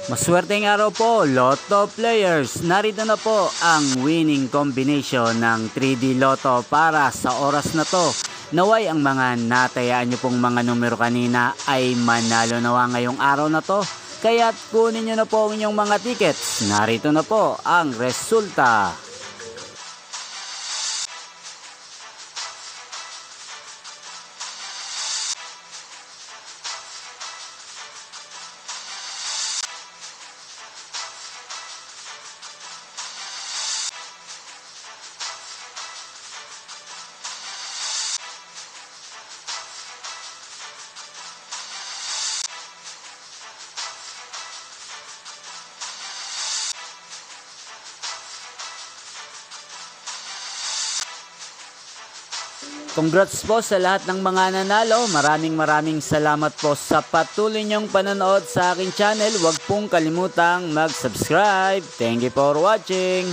Maswerteng araw po, Lotto players. Narito na po ang winning combination ng 3D Lotto para sa oras na to. Naway ang mga natayaan nyo pong mga numero kanina ay manalo nawa ngayong araw na to. Kaya't kunin nyo na po ang inyong mga tickets. Narito na po ang resulta. Congrats po sa lahat ng mga nanalo. Maraming salamat po sa patuloy niyong panonood sa aking channel. Huwag pong kalimutang mag-subscribe. Thank you for watching.